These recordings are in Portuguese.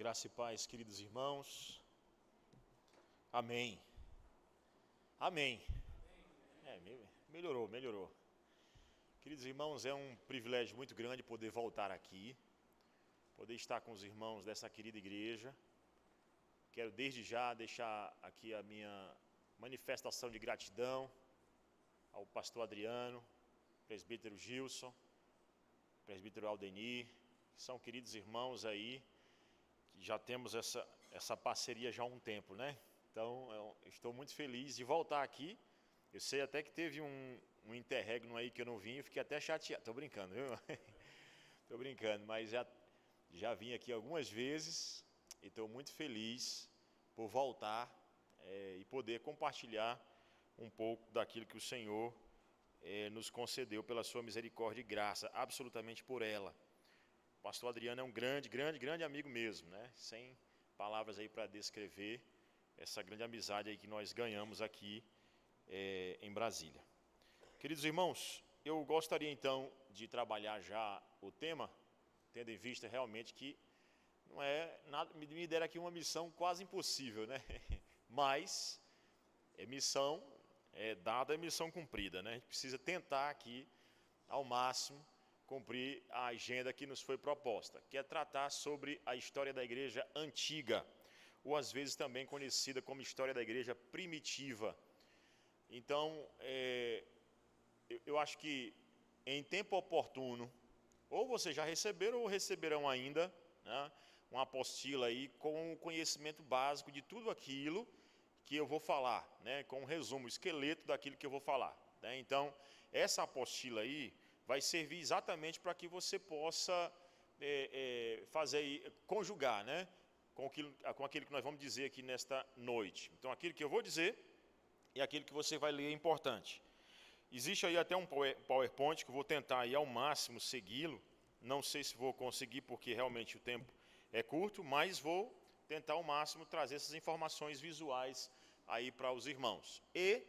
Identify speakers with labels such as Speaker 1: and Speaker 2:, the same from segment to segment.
Speaker 1: Graça e paz, queridos irmãos. Amém. Amém. Melhorou. Queridos irmãos, é um privilégio muito grande poder voltar aqui, poder estar com os irmãos dessa querida igreja. Quero desde já deixar aqui a minha manifestação de gratidão ao pastor Adriano, presbítero Gilson, presbítero Aldenir, que são queridos irmãos aí, que já temos essa parceria já há um tempo, né? Então, eu estou muito feliz de voltar aqui. Eu sei até que teve um interregno aí que eu não vim, eu fiquei até chateado. Estou brincando, viu? Estou brincando, mas já vim aqui algumas vezes e estou muito feliz por voltar e poder compartilhar um pouco daquilo que o Senhor nos concedeu pela sua misericórdia e graça, absolutamente por ela. O pastor Adriano é um grande amigo mesmo, né? Sem palavras aí para descrever essa grande amizade aí que nós ganhamos aqui em Brasília. Queridos irmãos, eu gostaria então de trabalhar já o tema, tendo em vista realmente que não é nada, me deram aqui uma missão quase impossível, né? Mas missão dada, é missão cumprida, né? A gente precisa tentar aqui ao máximo cumprir a agenda que nos foi proposta, que é tratar sobre a história da igreja antiga, ou às vezes também conhecida como história da igreja primitiva. Então, eu acho que em tempo oportuno, ou vocês já receberam ou receberão ainda, né, uma apostila aí com o conhecimento básico de tudo aquilo que eu vou falar, né, com um resumo, esqueleto daquilo que eu vou falar, né? Então, essa apostila aí vai servir exatamente para que você possa conjugar, né, com aquilo que nós vamos dizer aqui nesta noite. Então, aquilo que eu vou dizer e aquilo que você vai ler é importante. Existe aí até um PowerPoint que eu vou tentar aí ao máximo segui-lo. Não sei se vou conseguir porque realmente o tempo é curto, mas vou tentar ao máximo trazer essas informações visuais aí para os irmãos. E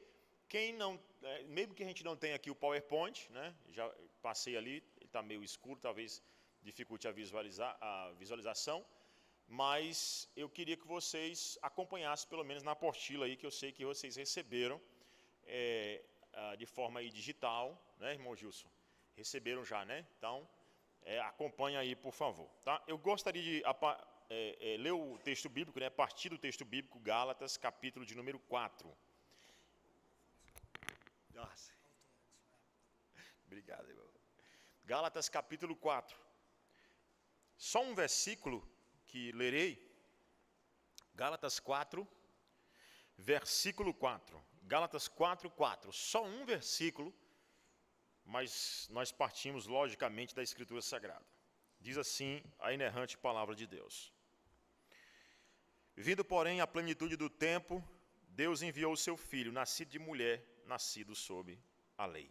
Speaker 1: quem não, mesmo que a gente não tenha aqui o PowerPoint, né, já passei ali, ele está meio escuro, talvez dificulte a visualização, mas eu queria que vocês acompanhassem pelo menos na apostila aí, que eu sei que vocês receberam de forma aí digital, né, irmão Gilson? Receberam já, né? Então, acompanha aí, por favor. Tá? Eu gostaria de ler o texto bíblico, né, a partir do texto bíblico, Gálatas, capítulo de número 4. Nossa. Obrigado, irmão. Gálatas, capítulo 4. Só um versículo que lerei. Gálatas 4, versículo 4. Gálatas 4, 4. Só um versículo, mas nós partimos, logicamente, da Escritura Sagrada. Diz assim a inerrante palavra de Deus. Vindo, porém, à plenitude do tempo, Deus enviou o seu Filho, nascido de mulher, nascido sob a lei.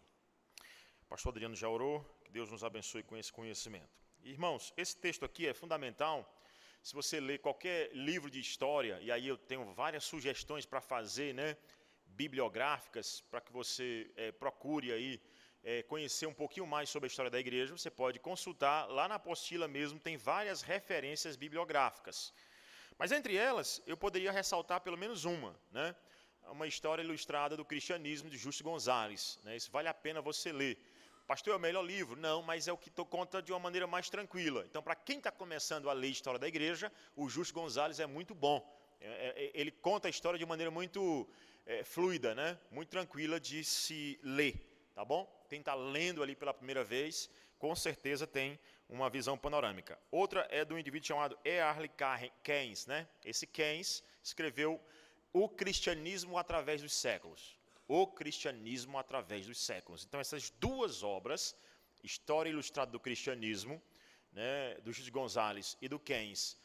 Speaker 1: O pastor Adriano já orou, que Deus nos abençoe com esse conhecimento. Irmãos, esse texto aqui é fundamental. Se você ler qualquer livro de história, e aí eu tenho várias sugestões para fazer, né, bibliográficas, para que você procure aí conhecer um pouquinho mais sobre a história da igreja, você pode consultar, lá na apostila mesmo tem várias referências bibliográficas. Mas entre elas, eu poderia ressaltar pelo menos uma história ilustrada do cristianismo de Justo Gonzalez, né? Isso vale a pena você ler. Pastor, é o melhor livro? Não, mas é o que conta de uma maneira mais tranquila. Então, para quem está começando a ler a história da igreja, o Justo Gonzalez é muito bom. Ele conta a história de maneira muito fluida, né? Muito tranquila de se ler, tá bom? Quem está lendo ali pela primeira vez, com certeza tem uma visão panorâmica. Outra é do indivíduo chamado E. Arley Keynes, né? Esse Keynes escreveu O Cristianismo através dos séculos. O Cristianismo através dos séculos. Então, essas duas obras, História Ilustrada do Cristianismo, né, do Justo Gonzalez e do Keynes,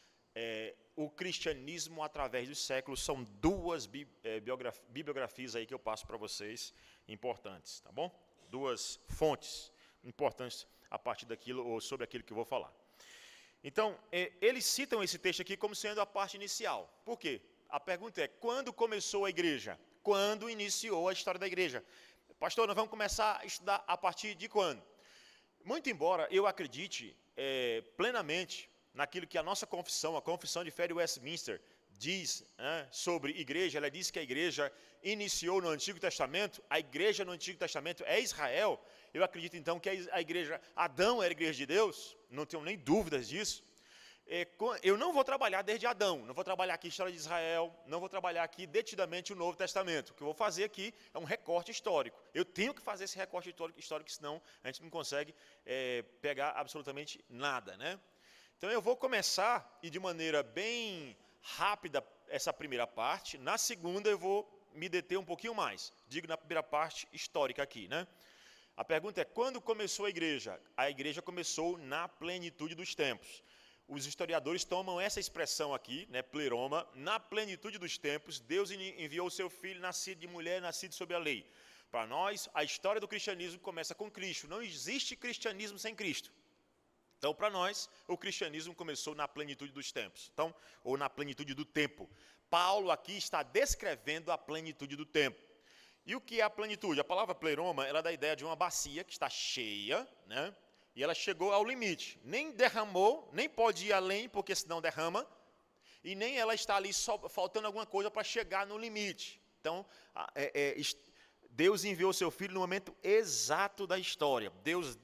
Speaker 1: O Cristianismo através dos séculos, são duas bibliografias aí que eu passo para vocês, importantes, tá bom? Duas fontes importantes a partir daquilo, ou sobre aquilo que eu vou falar. Então, eles citam esse texto aqui como sendo a parte inicial. Por quê? A pergunta é, quando começou a igreja? Quando iniciou a história da igreja? Pastor, nós vamos começar a estudar a partir de quando? Muito embora eu acredite plenamente naquilo que a nossa confissão, a Confissão de Fé de Westminster, diz, né, sobre igreja. Ela diz que a igreja iniciou no Antigo Testamento, a igreja no Antigo Testamento é Israel. Eu acredito então que a igreja, Adão era a igreja de Deus, não tenho nem dúvidas disso. Eu não vou trabalhar desde Adão, não vou trabalhar aqui a história de Israel, não vou trabalhar aqui detidamente o Novo Testamento. O que eu vou fazer aqui é um recorte histórico. Eu tenho que fazer esse recorte histórico, senão a gente não consegue pegar absolutamente nada, né? Então eu vou começar, e de maneira bem rápida, essa primeira parte. Na segunda eu vou me deter um pouquinho mais. Digo na primeira parte histórica aqui, né? A pergunta é, quando começou a igreja? A igreja começou na plenitude dos tempos. Os historiadores tomam essa expressão aqui, né, pleroma, na plenitude dos tempos, Deus enviou o seu filho, nascido de mulher, nascido sob a lei. Para nós, a história do cristianismo começa com Cristo. Não existe cristianismo sem Cristo. Então, para nós, o cristianismo começou na plenitude dos tempos, então, ou na plenitude do tempo. Paulo aqui está descrevendo a plenitude do tempo. E o que é a plenitude? A palavra pleroma, ela dá a ideia de uma bacia que está cheia, né? E ela chegou ao limite. Nem derramou, nem pode ir além, porque senão derrama. E nem ela está ali só faltando alguma coisa para chegar no limite. Então, Deus enviou o seu Filho no momento exato da história. Deus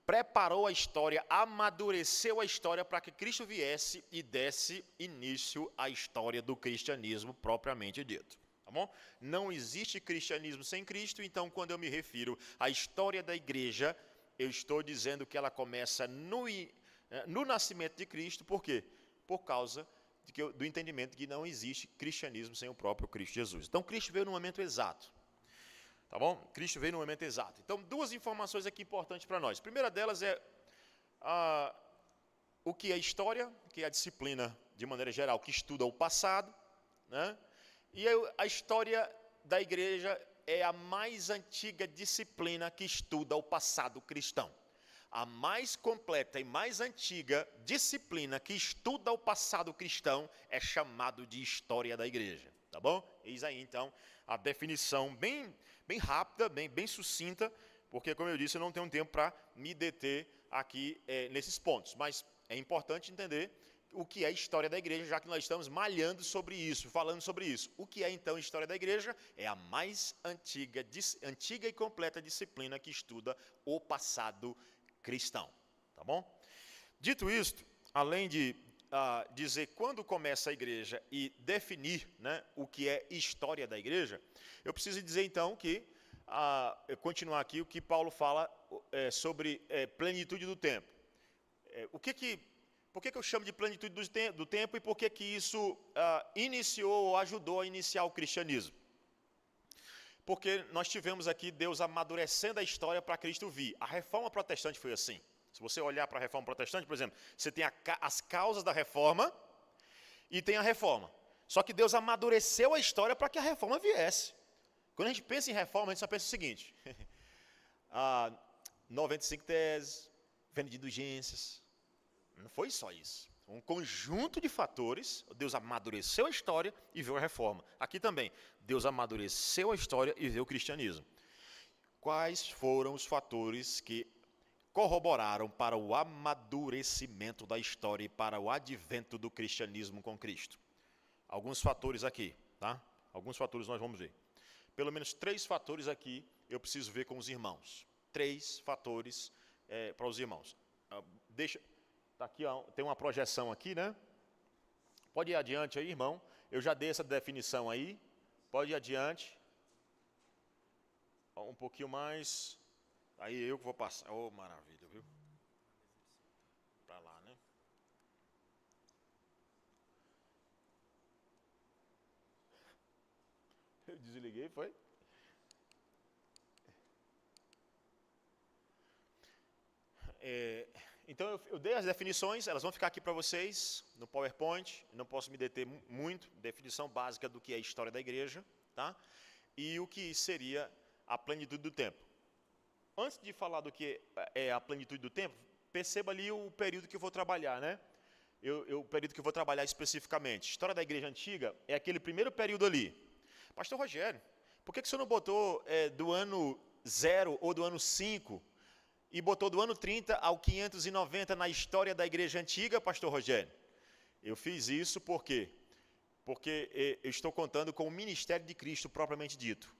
Speaker 1: preparou a história, amadureceu a história para que Cristo viesse e desse início à história do cristianismo propriamente dito. Tá bom? Não existe cristianismo sem Cristo, então quando eu me refiro à história da igreja, eu estou dizendo que ela começa no nascimento de Cristo. Por quê? Por causa do entendimento que não existe cristianismo sem o próprio Cristo Jesus. Então Cristo veio no momento exato. Tá bom? Cristo veio no momento exato. Então, duas informações aqui importantes para nós. A primeira delas é o que é história, que é a disciplina, de maneira geral, que estuda o passado, né? E a história da igreja é a mais antiga disciplina que estuda o passado cristão. A mais completa e mais antiga disciplina que estuda o passado cristão é chamado de história da igreja. Tá bom? Eis aí, então, a definição bem rápida, bem sucinta, porque, como eu disse, eu não tenho tempo para me deter aqui nesses pontos. Mas é importante entender o que é a história da igreja, já que nós estamos malhando sobre isso, falando sobre isso. O que é, então, a história da igreja? É a mais antiga e completa disciplina que estuda o passado cristão. Tá bom? Dito isto, além de dizer quando começa a igreja e definir, né, o que é história da igreja, eu preciso dizer então que, continuar aqui o que Paulo fala sobre plenitude do tempo. Por que eu chamo de plenitude do tempo e por que isso iniciou ou ajudou a iniciar o cristianismo? Porque nós tivemos aqui Deus amadurecendo a história para Cristo vir. A reforma protestante foi assim. Se você olhar para a reforma protestante, por exemplo, você tem as causas da reforma e tem a reforma. Só que Deus amadureceu a história para que a reforma viesse. Quando a gente pensa em reforma, a gente só pensa o seguinte: 95 teses, venda de indulgências. Não foi só isso. Um conjunto de fatores, Deus amadureceu a história e veio a reforma. Aqui também, Deus amadureceu a história e veio o cristianismo. Quais foram os fatores que corroboraram para o amadurecimento da história e para o advento do cristianismo com Cristo? Alguns fatores aqui, tá? Alguns fatores nós vamos ver. Pelo menos 3 fatores aqui eu preciso ver com os irmãos. 3 fatores para os irmãos. Tá aqui, tem uma projeção aqui, né? Pode ir adiante aí, irmão. Eu já dei essa definição aí. Pode ir adiante. Um pouquinho mais. Aí eu que vou passar. Oh, maravilha, viu? Para lá, né? Eu desliguei, foi? Então, eu dei as definições, elas vão ficar aqui para vocês, no PowerPoint, não posso me deter muito, definição básica do que é a história da igreja, tá? E o que seria a plenitude do tempo. Antes de falar do que é a plenitude do tempo, perceba ali o período que eu vou trabalhar, né? O período que eu vou trabalhar especificamente. História da igreja antiga é aquele primeiro período ali. Pastor Rogério, por que o senhor não botou do ano 0 ou do ano 5? e botou do ano 30 ao 590 na história da igreja antiga, pastor Rogério? Eu fiz isso por quê? Porque eu estou contando com o ministério de Cristo propriamente dito.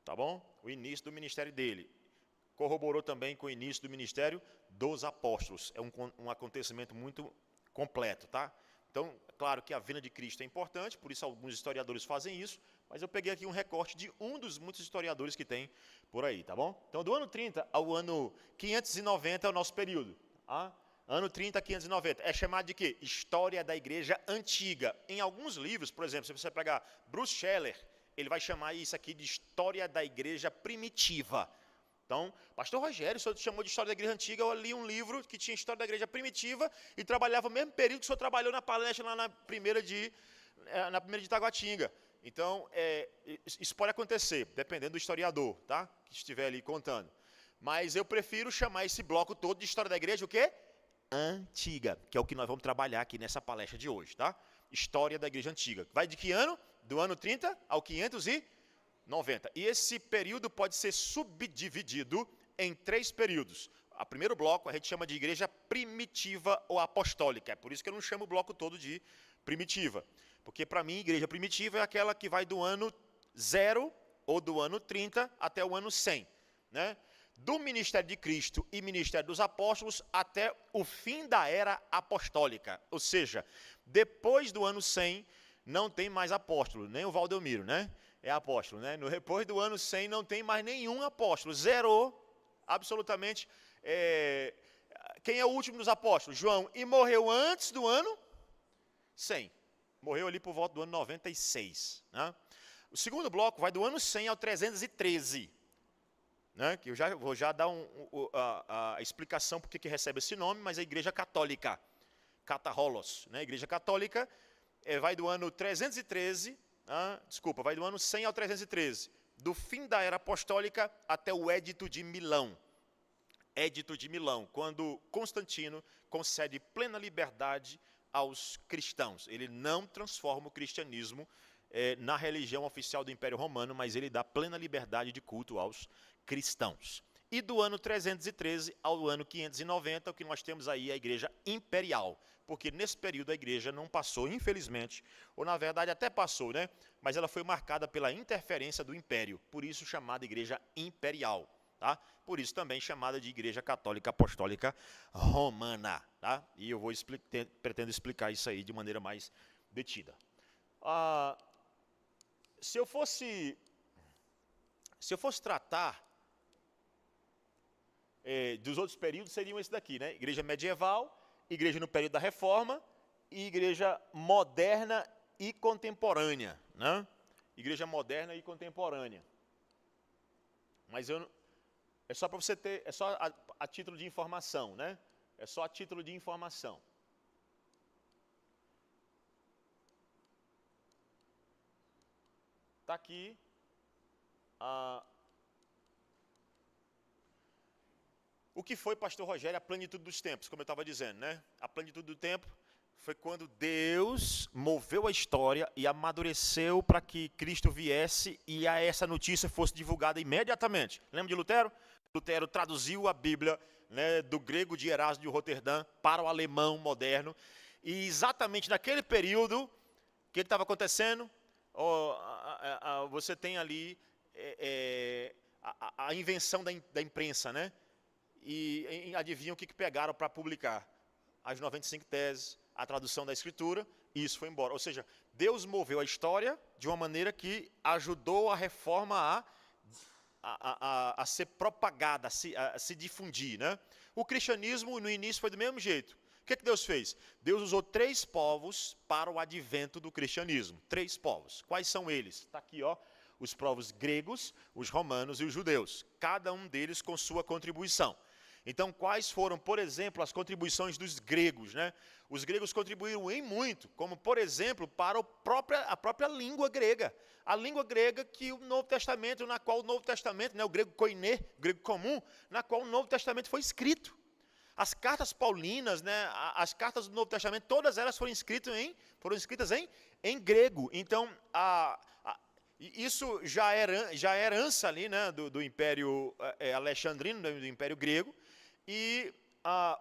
Speaker 1: Tá bom? O início do ministério dele. Corroborou também com o início do ministério dos apóstolos. É um acontecimento muito completo, tá? Então, claro que a vinda de Cristo é importante, por isso alguns historiadores fazem isso, mas eu peguei aqui um recorte de um dos muitos historiadores que tem por aí, tá bom? Então, do ano 30 ao ano 590 é o nosso período. Tá? Ano 30 a 590. É chamado de quê? História da Igreja Antiga. Em alguns livros, por exemplo, se você pegar Bruce Scheller, ele vai chamar isso aqui de História da Igreja Primitiva. Então, pastor Rogério, o senhor chamou de História da Igreja Antiga, eu li um livro que tinha História da Igreja Primitiva e trabalhava o mesmo período que o senhor trabalhou na palestra lá na primeira de Taguatinga. Então, isso pode acontecer, dependendo do historiador, tá? Que estiver ali contando. Mas eu prefiro chamar esse bloco todo de História da Igreja, o quê? Antiga, que é o que nós vamos trabalhar aqui nessa palestra de hoje, tá? História da Igreja Antiga. Vai de que ano? Do ano 30 ao 590. E esse período pode ser subdividido em 3 períodos. O primeiro bloco a gente chama de igreja primitiva ou apostólica. É por isso que eu não chamo o bloco todo de primitiva. Porque para mim, igreja primitiva é aquela que vai do ano 0 ou do ano 30 até o ano 100. Né? Do ministério de Cristo e ministério dos apóstolos até o fim da era apostólica. Ou seja, depois do ano 100, não tem mais apóstolo, nem o Valdomiro, né? É apóstolo, né? Depois do ano 100 não tem mais nenhum apóstolo, zerou absolutamente. Quem é o último dos apóstolos? João, e morreu antes do ano 100. Morreu ali por volta do ano 96. Né? O segundo bloco vai do ano 100 ao 313. Né? Que eu vou já dar a explicação por que recebe esse nome, mas a Igreja Católica, Cataholos, né? Igreja Católica, vai do ano 313, vai do ano 100 ao 313, do fim da era apostólica até o Édito de Milão. Édito de Milão, quando Constantino concede plena liberdade aos cristãos. Ele não transforma o cristianismo na religião oficial do Império Romano, mas ele dá plena liberdade de culto aos cristãos. E do ano 313 ao ano 590, o que nós temos aí é a Igreja Imperial, porque nesse período a igreja não passou, infelizmente, ou na verdade até passou, né? Mas ela foi marcada pela interferência do Império, por isso chamada Igreja Imperial, tá? Por isso também chamada de Igreja Católica Apostólica Romana, tá? E eu pretendo explicar isso aí de maneira mais detida. Se eu fosse tratar dos outros períodos, seriam esse daqui, né? Igreja medieval, igreja no período da Reforma e igreja moderna e contemporânea, né? Igreja moderna e contemporânea. Mas é só para você ter, é só a título de informação, né? É só a título de informação. Está aqui o que foi, pastor Rogério, a plenitude dos tempos, como eu estava dizendo, né? A plenitude do tempo foi quando Deus moveu a história e amadureceu para que Cristo viesse e essa notícia fosse divulgada imediatamente. Lembra de Lutero? Lutero traduziu a Bíblia, né, do grego de Erasmo de Roterdã para o alemão moderno. E exatamente naquele período, o que estava acontecendo? Você tem ali a invenção da imprensa, né? E adivinham o que pegaram para publicar? As 95 teses, a tradução da Escritura, e isso foi embora. Ou seja, Deus moveu a história de uma maneira que ajudou a reforma a ser propagada, a se difundir, né? O cristianismo, no início, foi do mesmo jeito. O que Deus fez? Deus usou 3 povos para o advento do cristianismo. 3 povos. Quais são eles? Está aqui, ó. Os povos gregos, os romanos e os judeus. Cada um deles com sua contribuição. Então, quais foram, por exemplo, as contribuições dos gregos, né? Os gregos contribuíram em muito, como, por exemplo, para a própria língua grega. A língua grega que o Novo Testamento, na qual o Novo Testamento, né, o grego koiné, o grego comum, na qual o Novo Testamento foi escrito. As cartas paulinas, né, as cartas do Novo Testamento, todas elas foram escritas em grego. Então, isso já é herança ali, né, do Império Alexandrino, do Império Grego. e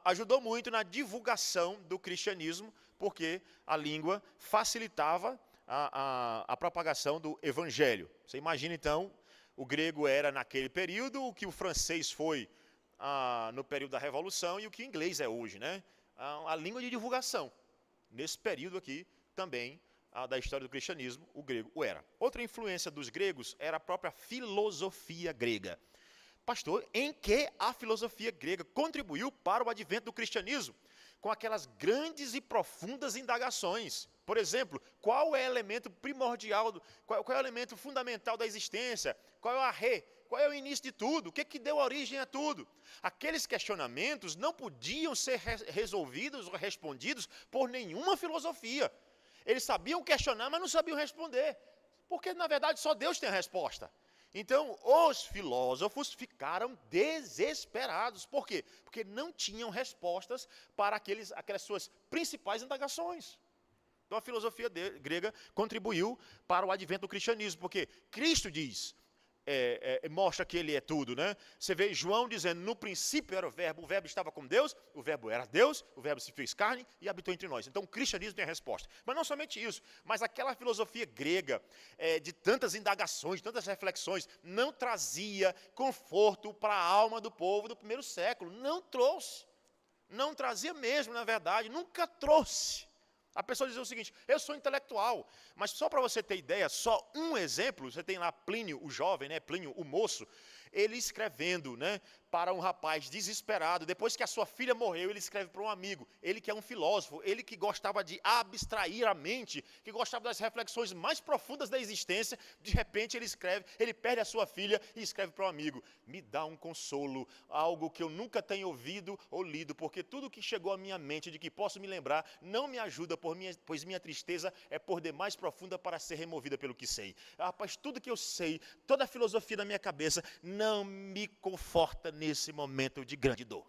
Speaker 1: ajudou muito na divulgação do cristianismo, porque a língua facilitava a propagação do evangelho. Você imagina, então, o grego era naquele período, o que o francês foi no período da Revolução e o que o inglês é hoje, né? A língua de divulgação. Nesse período aqui, também, da história do cristianismo, o grego o era. Outra influência dos gregos era a própria filosofia grega. Pastor, em que a filosofia grega contribuiu para o advento do cristianismo? Com aquelas grandes e profundas indagações. Por exemplo, qual é o elemento primordial, qual é o elemento fundamental da existência? Qual é a qual é o início de tudo? O que deu origem a tudo? Aqueles questionamentos não podiam ser resolvidos ou respondidos por nenhuma filosofia. Eles sabiam questionar, mas não sabiam responder. Porque, na verdade, só Deus tem a resposta. Então, os filósofos ficaram desesperados. Por quê? Porque não tinham respostas para aquelas suas principais indagações. Então, a filosofia grega contribuiu para o advento do cristianismo, porque Cristo diz, mostra que ele é tudo, né? Você vê João dizendo, no princípio era o verbo estava com Deus, o verbo era Deus, o verbo se fez carne e habitou entre nós. Então o cristianismo tem a resposta. Mas não somente isso, mas aquela filosofia grega, de tantas indagações, de tantas reflexões, não trazia conforto para a alma do povo do primeiro século. Não trouxe. Não trazia mesmo, na verdade, nunca trouxe. A pessoa dizia o seguinte, eu sou intelectual, mas só para você ter ideia, só um exemplo, você tem lá Plínio, o jovem, né, Plínio, o moço, ele escrevendo, né, para um rapaz desesperado, depois que a sua filha morreu, ele escreve para um amigo, ele que é um filósofo, ele que gostava de abstrair a mente, que gostava das reflexões mais profundas da existência, de repente ele perde a sua filha e escreve para um amigo, me dá um consolo, algo que eu nunca tenho ouvido ou lido, porque tudo que chegou à minha mente, de que posso me lembrar, não me ajuda, pois minha tristeza é por demais profunda para ser removida pelo que sei. Rapaz, tudo que eu sei, toda a filosofia da minha cabeça, não me conforta nesse momento de grande dor.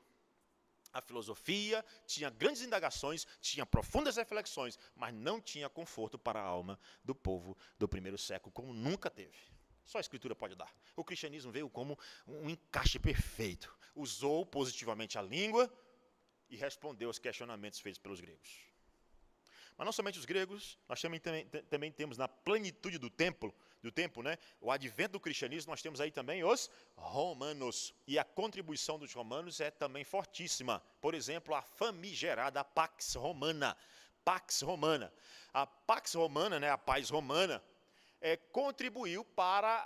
Speaker 1: A filosofia tinha grandes indagações, tinha profundas reflexões, mas não tinha conforto para a alma do povo do primeiro século, como nunca teve. Só a Escritura pode dar. O cristianismo veio como um encaixe perfeito. Usou positivamente a língua e respondeu aos questionamentos feitos pelos gregos. Mas não somente os gregos, nós também temos na plenitude do tempo, né, o advento do cristianismo, nós temos aí também os romanos. E a contribuição dos romanos é também fortíssima. Por exemplo, a famigerada Pax Romana. Pax Romana. A Pax Romana, né, a paz romana, contribuiu para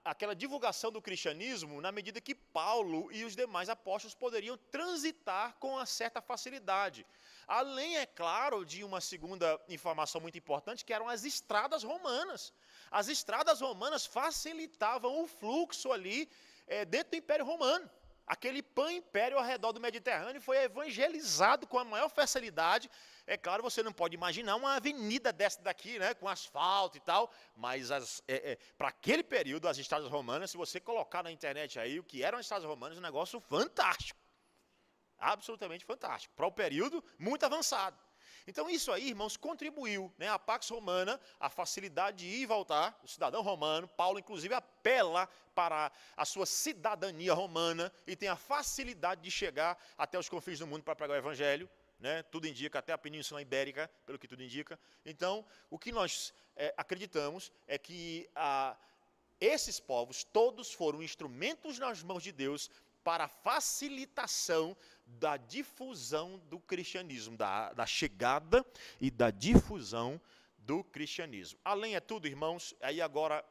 Speaker 1: aquela divulgação do cristianismo na medida que Paulo e os demais apóstolos poderiam transitar com uma certa facilidade. Além, é claro, de uma segunda informação muito importante, que eram as estradas romanas. As estradas romanas facilitavam o fluxo ali dentro do Império Romano. Aquele pan-império ao redor do Mediterrâneo foi evangelizado com a maior facilidade. É claro, você não pode imaginar uma avenida dessa daqui, né, com asfalto e tal, mas para aquele período, as estradas romanas, se você colocar na internet aí o que eram as estradas romanas, é um negócio fantástico. Absolutamente fantástico. Para o período, muito avançado. Então isso aí, irmãos, contribuiu, né, a Pax Romana, a facilidade de ir e voltar, o cidadão romano, Paulo inclusive apela para a sua cidadania romana e tem a facilidade de chegar até os confins do mundo para pregar o evangelho, né, tudo indica, até a Península Ibérica, pelo que tudo indica. Então, o que nós acreditamos é que esses povos todos foram instrumentos nas mãos de Deus para a facilitação da difusão do cristianismo, da chegada e da difusão do cristianismo. Além é tudo, irmãos, aí agora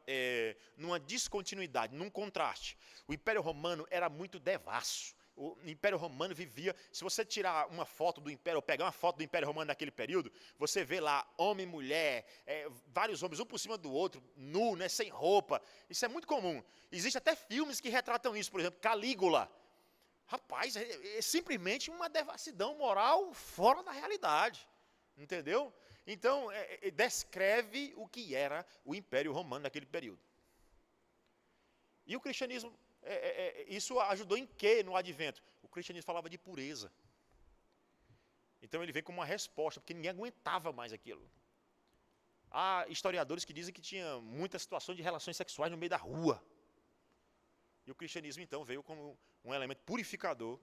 Speaker 1: numa descontinuidade, num contraste. O Império Romano era muito devasso. O Império Romano vivia, se você tirar uma foto do Império, ou pegar uma foto do Império Romano naquele período, você vê lá homem e mulher, vários homens, um por cima do outro, nu, né, sem roupa. Isso é muito comum. Existem até filmes que retratam isso, por exemplo, Calígula. Rapaz, é simplesmente uma devassidão moral fora da realidade. Entendeu? Então, descreve o que era o Império Romano naquele período. E o cristianismo, isso ajudou em quê no advento? O cristianismo falava de pureza. Então ele vem como uma resposta, porque ninguém aguentava mais aquilo. Há historiadores que dizem que tinha muitas situações de relações sexuais no meio da rua. E o cristianismo, então, veio como um elemento purificador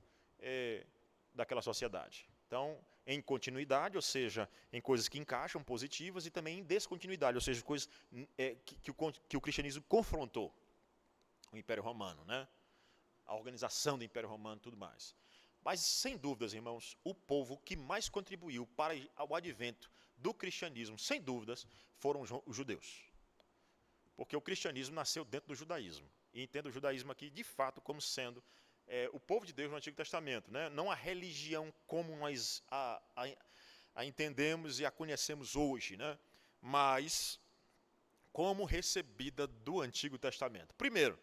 Speaker 1: daquela sociedade. Então, em continuidade, ou seja, em coisas que encaixam, positivas, e também em descontinuidade, ou seja, coisas que o cristianismo confrontou o Império Romano, né? A organização do Império Romano e tudo mais. Mas, sem dúvidas, irmãos, o povo que mais contribuiu para o advento do cristianismo, sem dúvidas, foram os judeus. Porque o cristianismo nasceu dentro do judaísmo. E entendo o judaísmo aqui, de fato, como sendo o povo de Deus no Antigo Testamento, né? Não a religião como nós a entendemos e a conhecemos hoje, né? Mas como recebida do Antigo Testamento. Primeiro,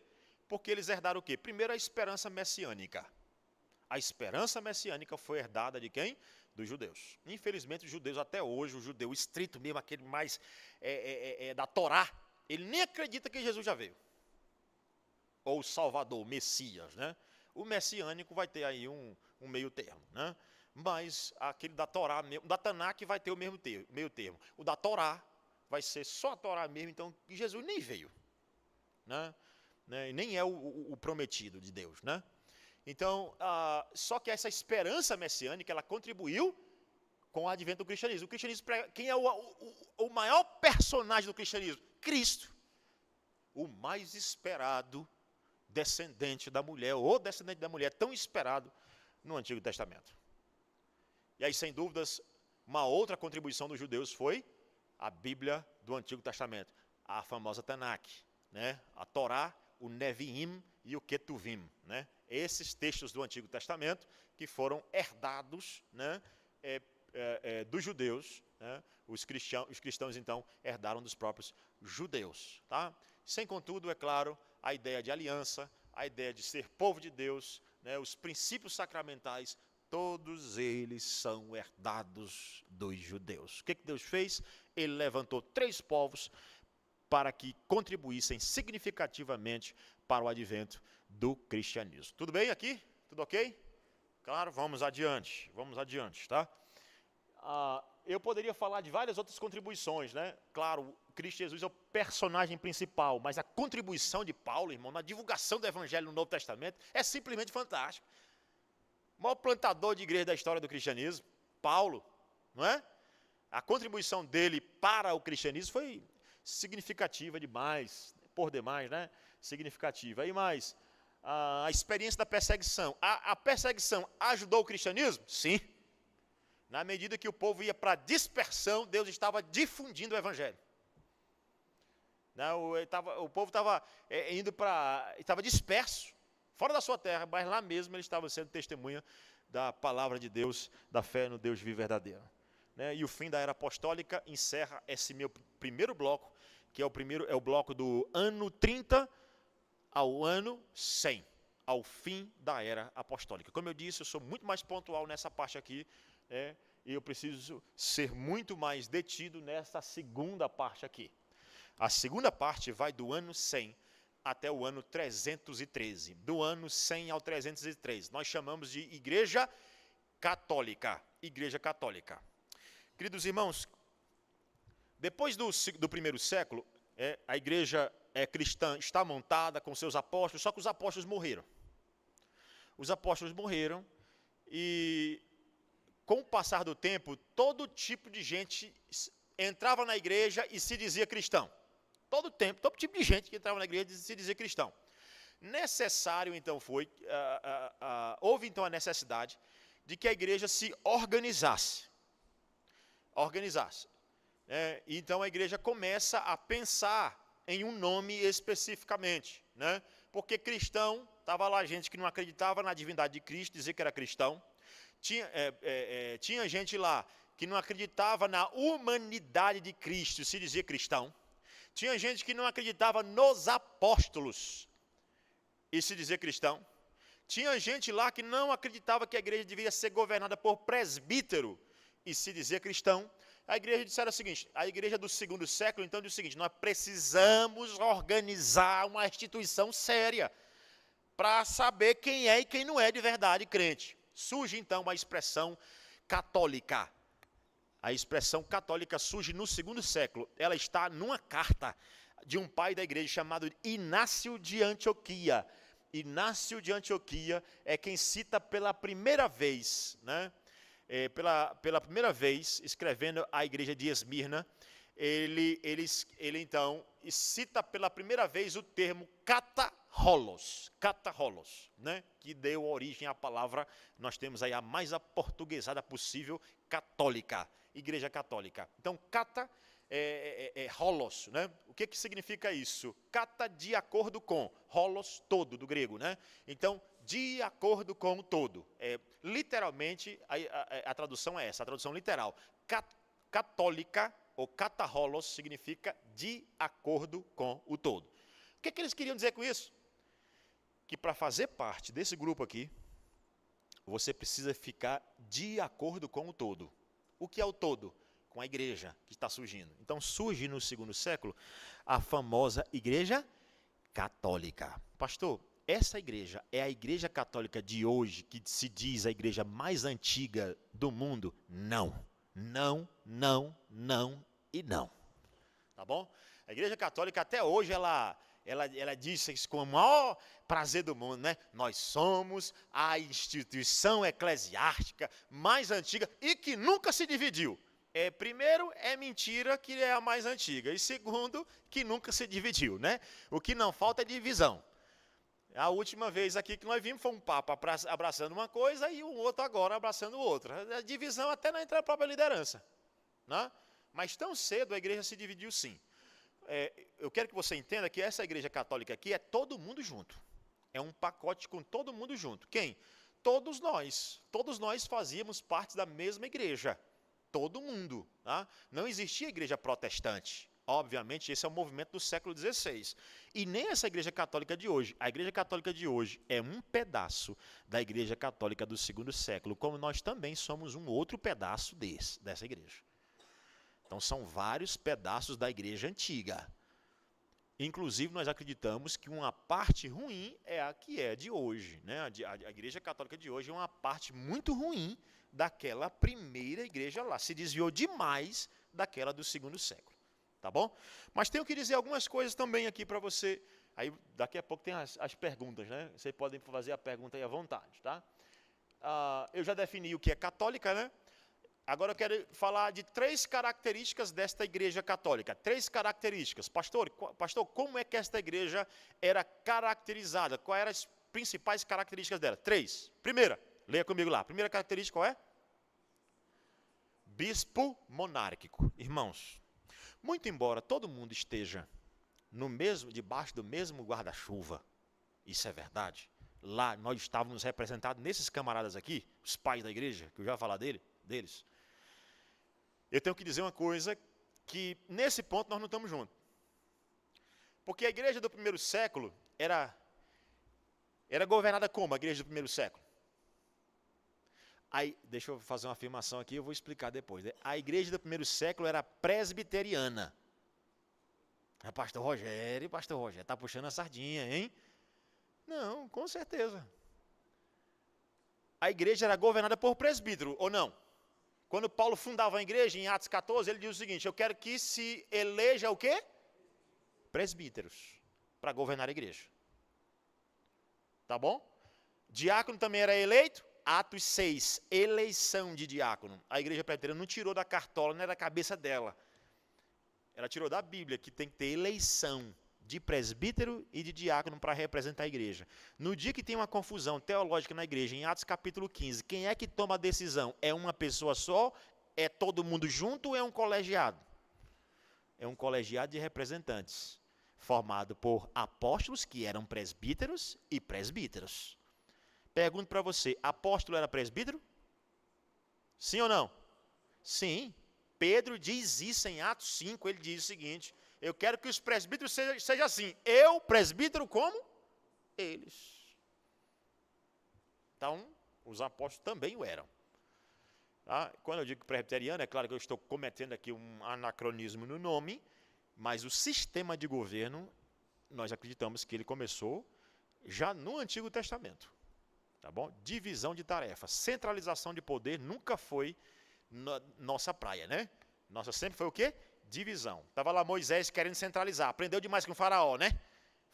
Speaker 1: porque eles herdaram o quê? Primeiro, a esperança messiânica. A esperança messiânica foi herdada de quem? Dos judeus. Infelizmente, os judeus até hoje, o judeu estrito mesmo, aquele mais da Torá, ele nem acredita que Jesus já veio. Ou o Salvador, o Messias, né? O messiânico vai ter aí um meio termo, né? Mas aquele da Torá, o da Tanakh vai ter o meio termo. O da Torá vai ser só a Torá mesmo, então Jesus nem veio, né? E nem é o prometido de Deus, né? Então, só que essa esperança messiânica, ela contribuiu com o advento do cristianismo. O cristianismo, quem é o maior personagem do cristianismo? Cristo. O mais esperado descendente da mulher, ou descendente da mulher, tão esperado no Antigo Testamento. E aí, sem dúvidas, uma outra contribuição dos judeus foi a Bíblia do Antigo Testamento, a famosa Tanakh, né? A Torá, o Neviim e o Ketuvim, né? Esses textos do Antigo Testamento que foram herdados, né, dos judeus, né? Os cristãos, então, herdaram dos próprios judeus. Tá? Sem, contudo, é claro, a ideia de aliança, a ideia de ser povo de Deus, né, os princípios sacramentais, todos eles são herdados dos judeus. O que Deus fez? Ele levantou 3 povos para que contribuíssem significativamente para o advento do cristianismo. Tudo bem aqui? Tudo ok? Claro, vamos adiante, tá? Eu poderia falar de várias outras contribuições, né? Claro, Cristo Jesus é o personagem principal, mas a contribuição de Paulo, irmão, na divulgação do Evangelho no Novo Testamento, é simplesmente fantástica. O maior plantador de igreja da história do cristianismo, Paulo, não é? A contribuição dele para o cristianismo foi significativa demais, por demais, né? Significativa. E mais, a experiência da perseguição. A perseguição ajudou o cristianismo? Sim. Na medida que o povo ia para a dispersão, Deus estava difundindo o Evangelho. O povo estava estava disperso, fora da sua terra, mas lá mesmo eles estavam sendo testemunha da palavra de Deus, da fé no Deus vivo e verdadeiro. E o fim da era apostólica encerra esse meu primeiro bloco, que é o bloco do ano 30 ao ano 100, ao fim da era apostólica. Como eu disse, eu sou muito mais pontual nessa parte aqui, e eu preciso ser muito mais detido nessa segunda parte aqui. A segunda parte vai do ano 100 até o ano 313. Do ano 100 ao 313. Nós chamamos de Igreja Católica. Igreja Católica. Queridos irmãos, depois do primeiro século, a igreja cristã está montada com seus apóstolos, só que os apóstolos morreram. Os apóstolos morreram e, com o passar do tempo, todo tipo de gente entrava na igreja e se dizia cristão. Todo tipo de gente que entrava na igreja se dizia cristão. Necessário, então, houve então a necessidade de que a igreja se organizasse. Então a igreja começa a pensar em um nome especificamente, né? Porque cristão, estava lá gente que não acreditava na divindade de Cristo, dizia que era cristão. Tinha gente lá que não acreditava na humanidade de Cristo, se dizia cristão. Tinha gente que não acreditava nos apóstolos e se dizia cristão. Tinha gente lá que não acreditava que a igreja deveria ser governada por presbítero e se dizia cristão. A igreja disseram o seguinte, a igreja do segundo século, então, diz o seguinte: nós precisamos organizar uma instituição séria para saber quem é e quem não é de verdade crente. Surge, então, a expressão católica. A expressão católica surge no segundo século. Ela está numa carta de um pai da igreja chamado Inácio de Antioquia. Inácio de Antioquia é quem cita pela primeira vez, né? Pela primeira vez, escrevendo a igreja de Esmirna, ele então cita pela primeira vez o termo catarrolos, né? Que deu origem à palavra, nós temos aí a mais aportuguesada possível, católica, igreja católica. Então, rolos, né? O que significa isso? Kata, de acordo com, rolos, todo, do grego, né? Então, de acordo com o todo. Literalmente, a tradução é essa, a tradução literal. Católica, ou catarrolos, significa de acordo com o todo. O que eles queriam dizer com isso? Que para fazer parte desse grupo aqui, você precisa ficar de acordo com o todo. O que é o todo? Com a igreja que está surgindo. Então surge no segundo século a famosa igreja católica. Pastor, essa igreja é a igreja católica de hoje, que se diz a igreja mais antiga do mundo? Não. Não, não, não e não. Tá bom? A igreja católica até hoje, ela diz isso com o maior prazer do mundo, né? Nós somos a instituição eclesiástica mais antiga e que nunca se dividiu. Primeiro, é mentira que é a mais antiga. E segundo, que nunca se dividiu, né? O que não falta é divisão. A última vez aqui que nós vimos foi um papa abraçando uma coisa e um outro agora abraçando outra. A divisão até na própria liderança, né? Mas tão cedo a igreja se dividiu sim. Eu quero que você entenda que essa igreja católica aqui é todo mundo junto. É um pacote com todo mundo junto. Quem? Todos nós. Todos nós fazíamos parte da mesma igreja. Todo mundo. Tá? Não existia igreja protestante. Obviamente, esse é o movimento do século XVI. E nem essa igreja católica de hoje. A igreja católica de hoje é um pedaço da igreja católica do segundo século, como nós também somos um outro pedaço dessa igreja. Então, são vários pedaços da igreja antiga. Inclusive, nós acreditamos que uma parte ruim é a que é de hoje. Né? A igreja católica de hoje é uma parte muito ruim daquela primeira igreja lá. Se desviou demais daquela do segundo século. Tá bom? Mas tenho que dizer algumas coisas também aqui para você. Aí, daqui a pouco tem as perguntas, né? Vocês podem fazer a pergunta aí à vontade, tá? Eu já defini o que é católica, né? Agora eu quero falar de 3 características desta igreja católica. 3 características. Pastor, como é que esta igreja era caracterizada? Quais eram as principais características dela? 3. Primeira, leia comigo lá. Primeira característica qual é? Bispo monárquico. Irmãos, muito embora todo mundo esteja debaixo do mesmo guarda-chuva, isso é verdade. Lá nós estávamos representados nesses camaradas aqui, os pais da igreja, que eu já vou falar deles. Eu tenho que dizer uma coisa, que nesse ponto nós não estamos juntos. Porque a igreja do primeiro século era governada como a igreja do primeiro século? Aí, deixa eu fazer uma afirmação aqui, eu vou explicar depois. A igreja do primeiro século era presbiteriana. Pastor Rogério, está puxando a sardinha, hein? Não, com certeza. A igreja era governada por presbítero, ou não? Quando Paulo fundava a igreja, em Atos 14, ele diz o seguinte: eu quero que se eleja o quê? Presbíteros, para governar a igreja. Tá bom? Diácono também era eleito. Atos 6, eleição de diácono. A igreja presbiteriana não tirou da cartola, não é da cabeça dela. Ela tirou da Bíblia, que tem que ter eleição de presbítero e de diácono para representar a igreja. No dia que tem uma confusão teológica na igreja, em Atos capítulo 15, quem é que toma a decisão? É uma pessoa só? É todo mundo junto ou é um colegiado? É um colegiado de representantes, formado por apóstolos, que eram presbíteros e presbíteros. Pergunto para você, apóstolo era presbítero? Sim ou não? Sim. Pedro diz isso em Atos 5, ele diz o seguinte: eu quero que os presbíteros sejam assim, eu, presbítero, como eles. Então, os apóstolos também o eram. Tá? Quando eu digo presbiteriano, é claro que eu estou cometendo aqui um anacronismo no nome, mas o sistema de governo, nós acreditamos que ele começou já no Antigo Testamento. Tá bom? Divisão de tarefas, centralização de poder nunca foi nossa praia, né? Nossa sempre foi o quê? Divisão. Estava lá Moisés querendo centralizar, aprendeu demais com o faraó, né?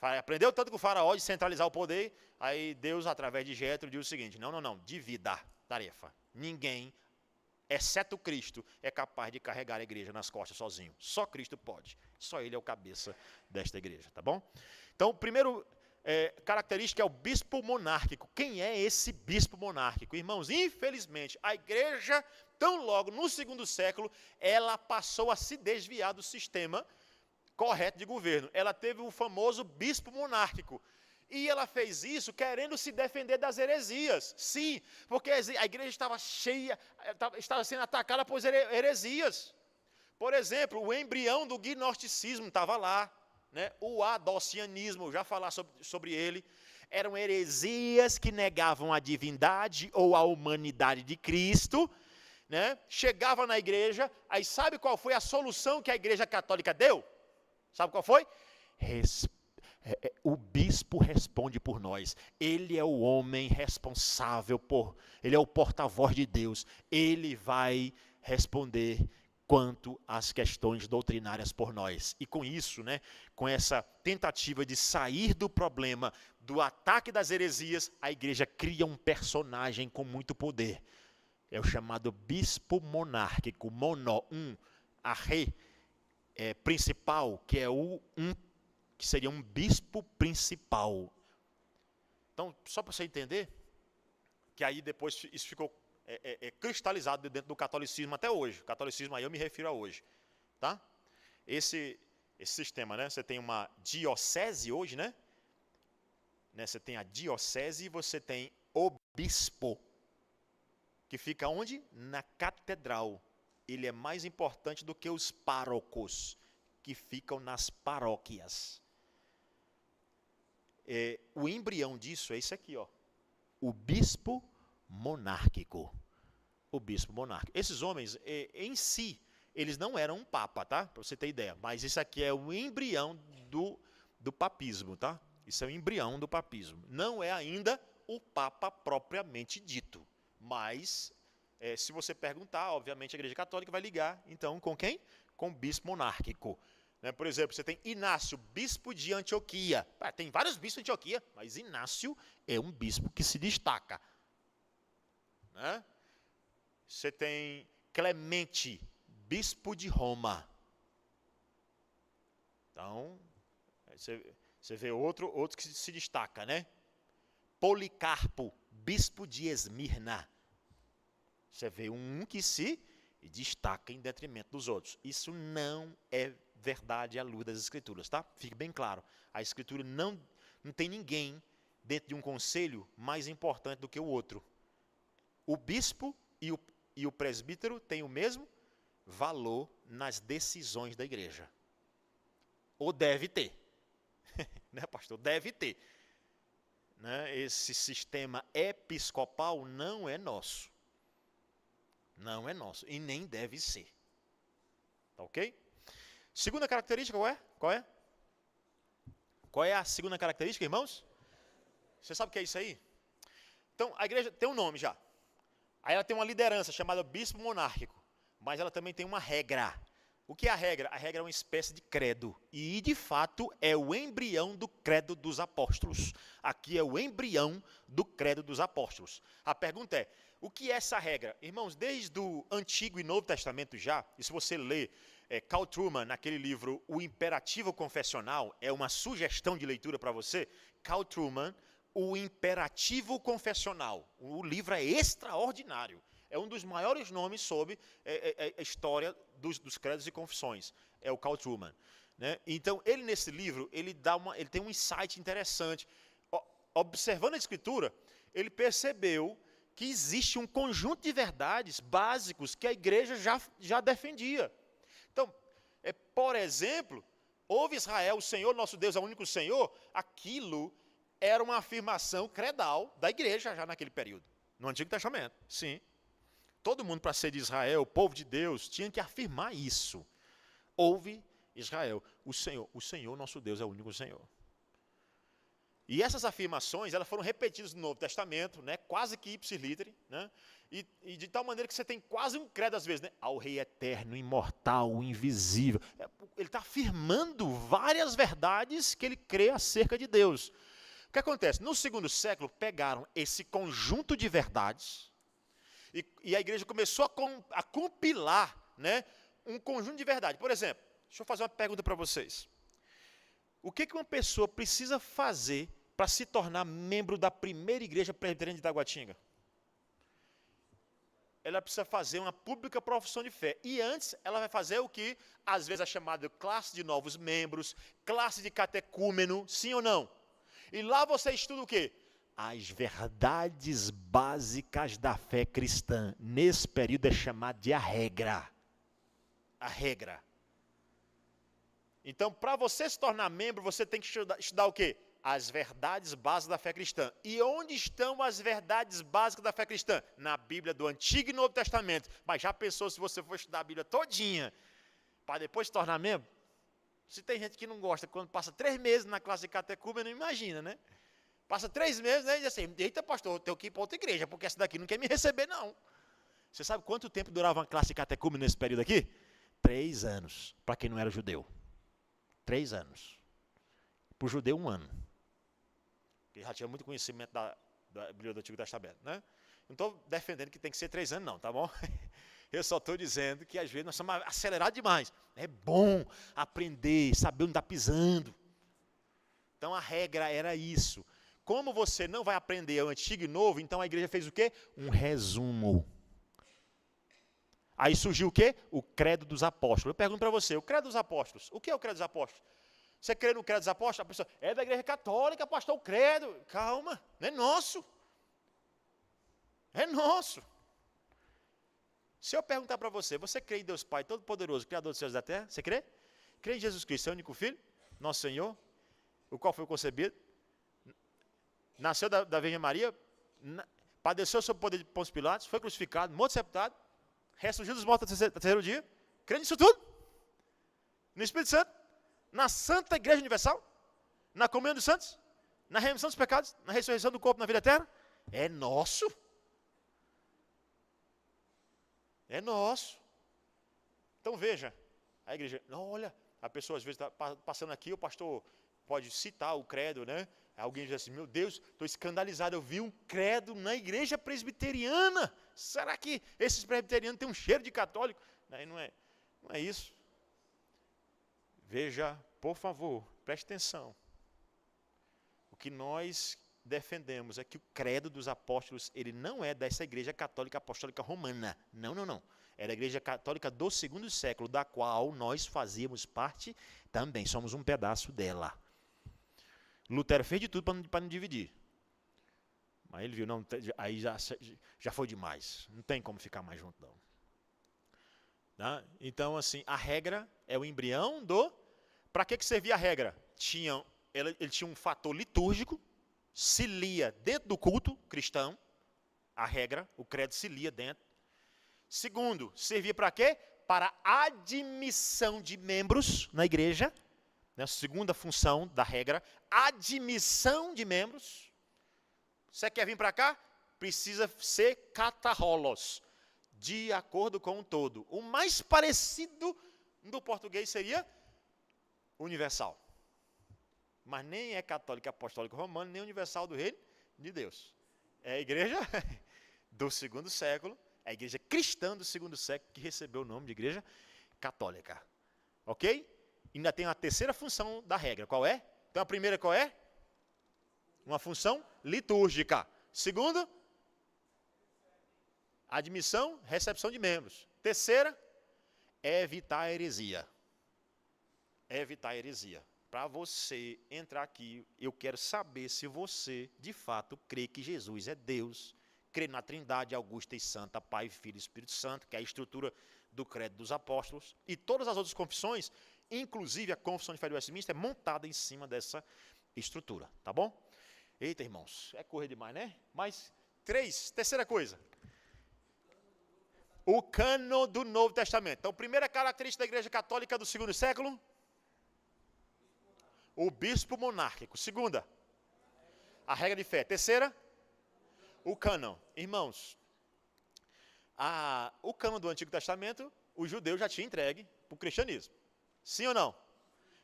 Speaker 1: Aprendeu tanto com o faraó de centralizar o poder, aí Deus, através de Jétro, diz o seguinte, não, divida a tarefa. Ninguém, exceto Cristo, é capaz de carregar a igreja nas costas sozinho. Só Cristo pode. Só Ele é o cabeça desta igreja, tá bom? Então, primeiro característica é o bispo monárquico. Quem é esse bispo monárquico? Irmãos, infelizmente, a igreja, tão logo no segundo século, ela passou a se desviar do sistema correto de governo. Ela teve o famoso bispo monárquico. E ela fez isso querendo se defender das heresias. Sim, porque a igreja estava cheia, estava sendo atacada por heresias. Por exemplo, o embrião do gnosticismo estava lá. Né? O adocianismo, já falar sobre ele. Eram heresias que negavam a divindade ou a humanidade de Cristo. Né? Chegava na igreja, aí sabe qual foi a solução que a igreja católica deu? Sabe qual foi? O bispo responde por nós. Ele é o homem responsável ele é o porta-voz de Deus. Ele vai responder quanto às questões doutrinárias por nós. E com isso, né, com essa tentativa de sair do problema do ataque das heresias, a igreja cria um personagem com muito poder. É o chamado bispo monárquico, arre, principal, que é que seria um bispo principal. Então, só para você entender, que aí depois isso ficou cristalizado dentro do catolicismo até hoje. O catolicismo aí eu me refiro a hoje. Tá? Esse sistema, né? Você tem uma diocese hoje, né? Você tem a diocese e você tem o bispo, que fica onde? Na catedral. Ele é mais importante do que os párocos, que ficam nas paróquias. O embrião disso é isso aqui, ó. O bispo monárquico. O bispo monárquico. Esses homens, em si, eles não eram um papa, tá? Para você ter ideia. Mas isso aqui é o embrião do papismo, tá? Isso é o embrião do papismo. Não é ainda o papa propriamente dito. Mas, se você perguntar, obviamente a Igreja Católica vai ligar, então, com quem? Com o bispo monárquico. Por exemplo, você tem Inácio, bispo de Antioquia. Tem vários bispos de Antioquia, mas Inácio é um bispo que se destaca. Né? Você tem Clemente, bispo de Roma. Então, você vê outro que se destaca, né? Policarpo, bispo de Esmirna. Você vê um que se destaca em detrimento dos outros. Isso não é verdade à luz das Escrituras, tá? Fique bem claro. A Escritura não tem ninguém dentro de um conselho mais importante do que o outro. O bispo e o presbítero têm o mesmo valor nas decisões da igreja. Ou deve ter. Né, pastor? Deve ter. Né? Esse sistema episcopal não é nosso. Não é nosso. E nem deve ser. Tá ok? Segunda característica, qual é? Qual é a segunda característica, irmãos? Você sabe o que é isso aí? Então, a igreja tem um nome já. Aí ela tem uma liderança chamada bispo monárquico. Mas ela também tem uma regra. O que é a regra? A regra é uma espécie de credo. E, de fato, é o embrião do credo dos apóstolos. Aqui é o embrião do credo dos apóstolos. A pergunta é, o que é essa regra? Irmãos, desde o Antigo e Novo Testamento já, e se você ler Carl Trueman, naquele livro O Imperativo Confessional, é uma sugestão de leitura para você, Carl Trueman, O Imperativo Confessional. O livro é extraordinário. É um dos maiores nomes sobre a história dos credos e confissões. É o Carl Trueman. Né? Então, ele nesse livro, ele tem um insight interessante. Observando a Escritura, ele percebeu que existe um conjunto de verdades básicos que a igreja já defendia. Então, por exemplo, ouve Israel, o Senhor nosso Deus é o único Senhor, aquilo era uma afirmação credal da igreja já naquele período, no Antigo Testamento, sim. Todo mundo, para ser de Israel, o povo de Deus, tinha que afirmar isso. Ouve Israel, o Senhor nosso Deus é o único Senhor. E essas afirmações, elas foram repetidas no Novo Testamento, né, quase que ipsis literi, né, e de tal maneira que você tem quase um credo às vezes, né, ao Rei eterno, imortal, invisível. está afirmando várias verdades que ele crê acerca de Deus. O que acontece? No segundo século, pegaram esse conjunto de verdades e a igreja começou a compilar, né, um conjunto de verdades. Por exemplo, deixa eu fazer uma pergunta para vocês. O que uma pessoa precisa fazer para se tornar membro da primeira igreja presbiteriana de Taguatinga? Ela precisa fazer uma pública profissão de fé. E antes, ela vai fazer o que, às vezes, é chamado de classe de novos membros, classe de catecúmeno, sim ou não? E lá você estuda o quê? As verdades básicas da fé cristã. Nesse período é chamado de a regra. A regra. Então, para você se tornar membro, você tem que estudar o quê? As verdades básicas da fé cristã. E onde estão as verdades básicas da fé cristã? Na Bíblia do Antigo e Novo Testamento. Mas já pensou se você for estudar a Bíblia todinha, para depois se tornar membro? Se tem gente que não gosta, quando passa 3 meses na classe de catecúmeno, não imagina, né? Passa 3 meses, né? E diz assim, eita pastor, eu tenho que ir para outra igreja, porque essa daqui não quer me receber, não. Você sabe quanto tempo durava uma classe de catecúmeno nesse período aqui? 3 anos, para quem não era judeu. 3 anos. Para o judeu, 1 ano. Porque já tinha muito conhecimento da Bíblia do Antigo Testamento, né? Não estou defendendo que tem que ser 3 anos, não, tá bom? Eu só estou dizendo que às vezes nós somos acelerados demais. É bom aprender, saber onde está pisando. Então a regra era isso. Como você não vai aprender o Antigo e Novo, então a igreja fez o quê? Um resumo. Aí surgiu o quê? O credo dos apóstolos. Eu pergunto para você, o credo dos apóstolos, o que é o credo dos apóstolos? Você crê no credo dos apóstolos? A pessoa, é da igreja católica, pastor, o credo. Calma, não é nosso. É nosso. Se eu perguntar para você, você crê em Deus Pai Todo-Poderoso, Criador dos céus e da terra? Você crê? Crê em Jesus Cristo, seu único Filho, nosso Senhor, o qual foi concebido, nasceu da Virgem Maria, padeceu sob o poder de Pôncio Pilatos, foi crucificado, morto e sepultado, ressurgiu dos mortos no terceiro dia. Crê nisso tudo? No Espírito Santo? Na Santa Igreja Universal? Na comunhão dos santos? Na remissão dos pecados? Na ressurreição do corpo na vida eterna? É nosso. É nosso. Então veja, a igreja, olha, a pessoa às vezes está passando aqui, o pastor pode citar o credo, né? Alguém diz assim, meu Deus, estou escandalizado, eu vi um credo na igreja presbiteriana. Será que esses presbiterianos têm um cheiro de católico? Não é isso. Veja, por favor, preste atenção. O que nós defendemos é que o credo dos apóstolos, ele não é dessa igreja católica apostólica romana. Não, não, não. Era a igreja católica do 2º século, da qual nós fazíamos parte também. Somos um pedaço dela. Lutero fez de tudo para não dividir. Mas ele viu, não, aí já foi demais. Não tem como ficar mais junto, não. Tá? Então, assim, a regra é o embrião do... Para que servia a regra? Ele tinha um fator litúrgico, se lia dentro do culto cristão, a regra, o credo se lia dentro. Segundo, servia para quê? Para admissão de membros na igreja, né? Segunda função da regra, admissão de membros. Você quer vir para cá? Precisa ser kataholos, de acordo com o todo. O mais parecido do português seria universal. Mas nem é católico, apostólico, romano, nem universal do reino de Deus. É a igreja do 2º século, a igreja cristã do 2º século, que recebeu o nome de igreja católica. Ok? Ainda tem a terceira função da regra. Qual é? Então a primeira qual é? Uma função litúrgica. Segundo, admissão, recepção de membros. Terceira, evitar a heresia. Evitar a heresia. Para você entrar aqui, eu quero saber se você, de fato, crê que Jesus é Deus, crê na Trindade Augusta e Santa, Pai, Filho e Espírito Santo, que é a estrutura do credo dos apóstolos, e todas as outras confissões, inclusive a confissão de fé de Westminster, é montada em cima dessa estrutura, tá bom? Eita, irmãos, é correr demais, né? Mas, terceira coisa. O cânon do Novo Testamento. Então, primeira característica da igreja católica do 2º século, o bispo monárquico. Segunda, a regra de fé. Terceira, o cânon. Irmãos, o cânon do Antigo Testamento, o judeu já tinha entregue para o cristianismo. Sim ou não?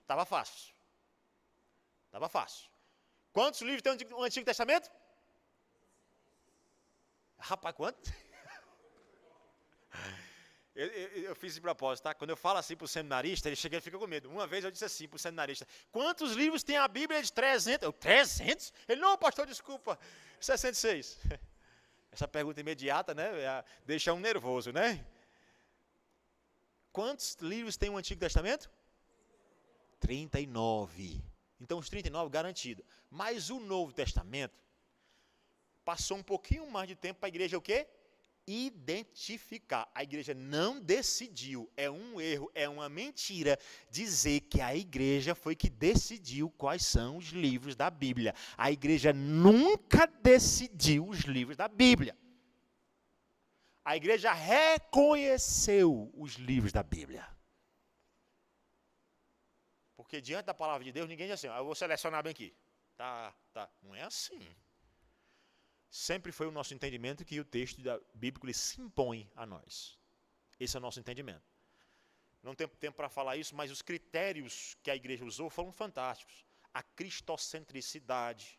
Speaker 1: Estava fácil. Estava fácil. Quantos livros tem o Antigo Testamento? Rapaz, quantos? Eu fiz de propósito, tá? Quando eu falo assim para o seminarista, ele chega e fica com medo. Uma vez eu disse assim para o seminarista: quantos livros tem a Bíblia? De 300. Eu, 300? Ele, não, pastor, desculpa, 66. Essa pergunta imediata, né? Deixa um nervoso, né? Quantos livros tem o Antigo Testamento? 39. Então, os 39 garantido. Mas o Novo Testamento passou um pouquinho mais de tempo para a igreja o quê? Identificar. A igreja não decidiu, é um erro, é uma mentira dizer que a igreja foi que decidiu quais são os livros da Bíblia. A igreja nunca decidiu os livros da Bíblia. A igreja reconheceu os livros da Bíblia. Porque diante da palavra de Deus, ninguém diz assim, eu vou selecionar bem aqui. Tá. Não é assim. Sempre foi o nosso entendimento que o texto bíblico ele se impõe a nós. Esse é o nosso entendimento. Não tenho tempo para falar isso, mas os critérios que a igreja usou foram fantásticos. A cristocentricidade,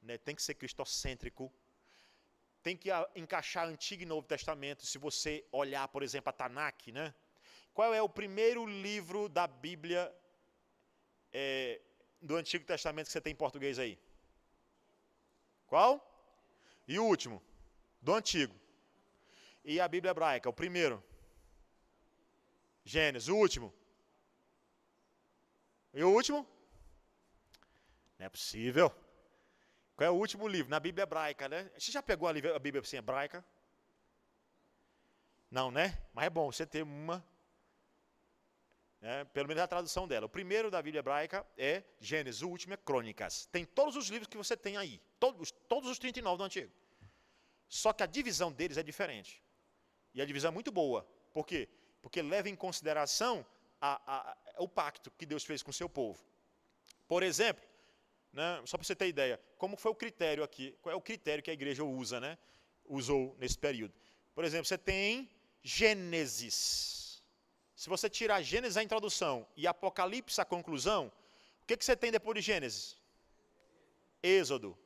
Speaker 1: né, tem que ser cristocêntrico. Tem que encaixar Antigo e Novo Testamento. Se você olhar, por exemplo, a Tanakh, né? Qual é o primeiro livro da Bíblia do Antigo Testamento que você tem em português aí? Qual? E o último? Do Antigo. E a Bíblia hebraica, o primeiro? Gênesis. O último? E o último? Não é possível. Qual é o último livro? Na Bíblia hebraica, né? Você já pegou a Bíblia assim, hebraica? Não, né? Mas é bom você ter uma... pelo menos a tradução dela. O primeiro da Bíblia hebraica é Gênesis, o último é Crônicas. Tem todos os livros que você tem aí. Todos os 39 do Antigo. Só que a divisão deles é diferente. E a divisão é muito boa. Por quê? Porque leva em consideração o pacto que Deus fez com o seu povo. Por exemplo, né, só para você ter ideia, como foi o critério aqui, qual é o critério que a igreja usa, né, usou nesse período. Por exemplo, você tem Gênesis. Se você tirar Gênesis a introdução e Apocalipse a conclusão, o que você tem depois de Gênesis? Êxodo,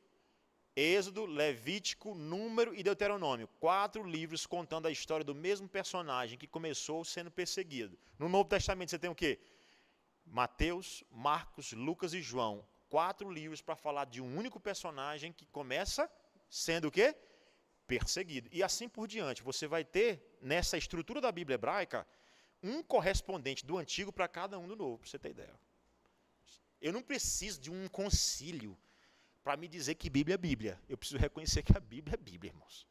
Speaker 1: Levítico, Número e Deuteronômio. 4 livros contando a história do mesmo personagem que começou sendo perseguido. No Novo Testamento você tem o quê? Mateus, Marcos, Lucas e João. 4 livros para falar de um único personagem que começa sendo o quê? Perseguido. E assim por diante. Você vai ter, nessa estrutura da Bíblia hebraica, um correspondente do Antigo para cada um do Novo, para você ter ideia. Eu não preciso de um concílio para me dizer que Bíblia é Bíblia. Eu preciso reconhecer que a Bíblia é Bíblia, irmãos.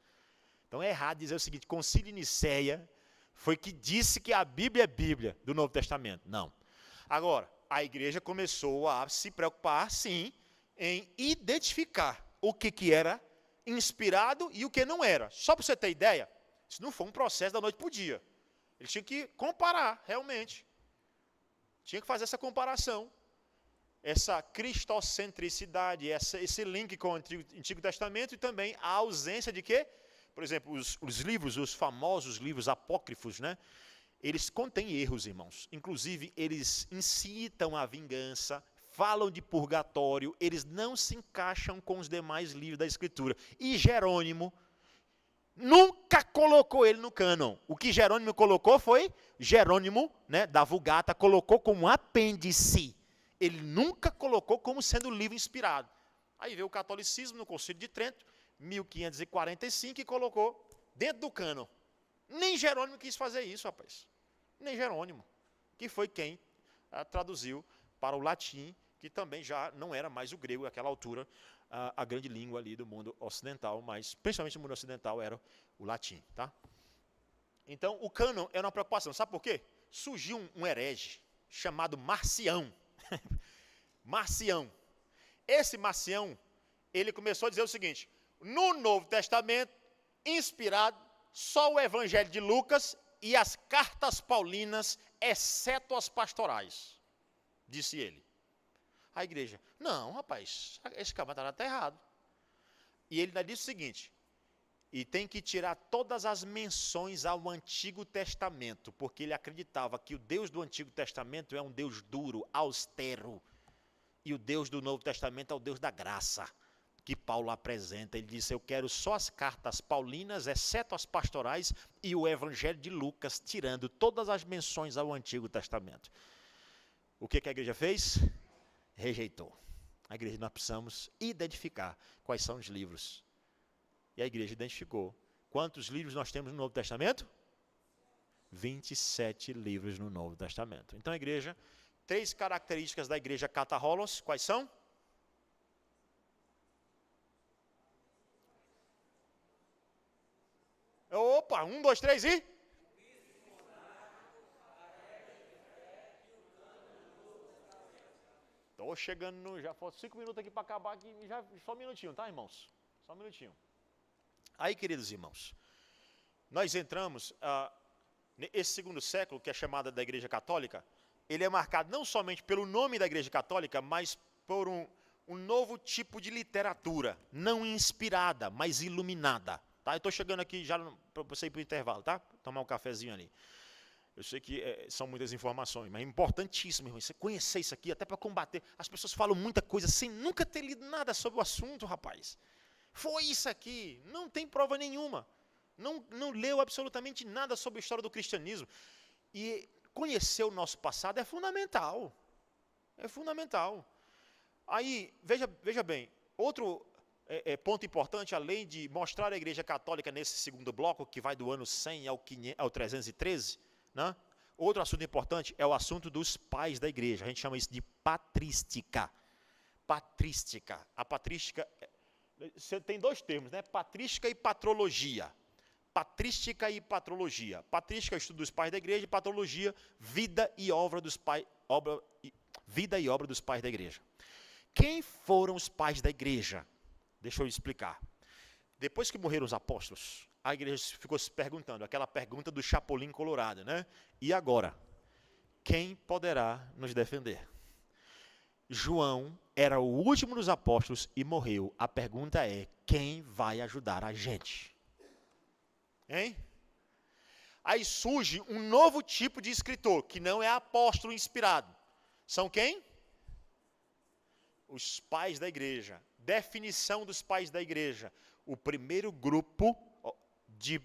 Speaker 1: Então é errado dizer o seguinte, concílio de Nicéia foi que disse que a Bíblia é Bíblia do Novo Testamento. Não. Agora, a igreja começou a se preocupar, sim, em identificar o que era inspirado e o que não era. Só para você ter ideia, isso não foi um processo da noite para o dia. Ele tinha que comparar, realmente. Tinha que fazer essa comparação. Essa cristocentricidade, esse link com o Antigo Testamento e também a ausência de quê? Por exemplo, os livros, os famosos livros apócrifos, né? Eles contêm erros, irmãos. Inclusive, eles incitam a vingança, falam de purgatório, eles não se encaixam com os demais livros da Escritura. E Jerônimo nunca colocou ele no cânon. O que Jerônimo colocou foi, Jerônimo, né, da Vulgata, colocou como apêndice. Ele nunca colocou como sendo livro inspirado. Aí veio o catolicismo no Concílio de Trento, 1545, e colocou dentro do cânon. Nem Jerônimo quis fazer isso, rapaz. Nem Jerônimo, que foi quem traduziu para o latim, que também já não era mais o grego naquela altura, a grande língua ali do mundo ocidental, mas principalmente no mundo ocidental era o latim, tá? Então, o cânon era uma preocupação. Sabe por quê? Surgiu um herege chamado Marcião. Marcião. Esse Marcião, ele começou a dizer o seguinte, no Novo Testamento, inspirado, só o Evangelho de Lucas e as cartas paulinas, exceto as pastorais, disse ele. A igreja, não, rapaz, esse camarada está errado. E ele ainda disse o seguinte, E tem que tirar todas as menções ao Antigo Testamento, porque ele acreditava que o Deus do Antigo Testamento é um Deus duro, austero. E o Deus do Novo Testamento é o Deus da graça, que Paulo apresenta. Ele disse, eu quero só as cartas paulinas, exceto as pastorais, e o Evangelho de Lucas, tirando todas as menções ao Antigo Testamento. O que a igreja fez? Rejeitou. A igreja, nós precisamos identificar quais são os livros. E a igreja identificou. Quantos livros nós temos no Novo Testamento? 27 livros no Novo Testamento. Então a igreja, 3 características da igreja Kataholos, quais são? Opa, 1, 2, 3 e... Estou chegando, já faltam 5 minutos aqui para acabar, aqui, só um minutinho, tá, irmãos? Só um minutinho. Aí, queridos irmãos, nós entramos, esse segundo século, que é chamada da Igreja Católica, ele é marcado não somente pelo nome da Igreja Católica, mas por um novo tipo de literatura, não inspirada, mas iluminada. Tá? Eu estou chegando aqui já para você ir para o intervalo, tá? Tomar um cafezinho ali. Eu sei que são muitas informações, mas é importantíssimo, irmão, você conhecer isso aqui, até para combater. As pessoas falam muita coisa sem nunca ter lido nada sobre o assunto, rapaz. Foi isso aqui, não tem prova nenhuma. Não leu absolutamente nada sobre a história do cristianismo. E conhecer o nosso passado é fundamental. É fundamental. Aí, veja bem, outro ponto importante, além de mostrar a Igreja Católica nesse segundo bloco, que vai do ano 100 ao 313, né? Outro assunto importante é o assunto dos pais da igreja. A gente chama isso de patrística. Patrística. A patrística... Você tem 2 termos, né? Patrística e patrologia. Patrística e patrologia. Patrística é o estudo dos pais da igreja, e patrologia, vida e obra dos pais da igreja. Quem foram os pais da igreja? Deixa eu explicar. Depois que morreram os apóstolos, a igreja ficou se perguntando, aquela pergunta do Chapolin Colorado, né? E agora? Quem poderá nos defender? João era o último dos apóstolos e morreu. A pergunta é, quem vai ajudar a gente? Hein? Aí surge um novo tipo de escritor, que não é apóstolo inspirado. São quem? Os pais da igreja. Definição dos pais da igreja. O primeiro grupo de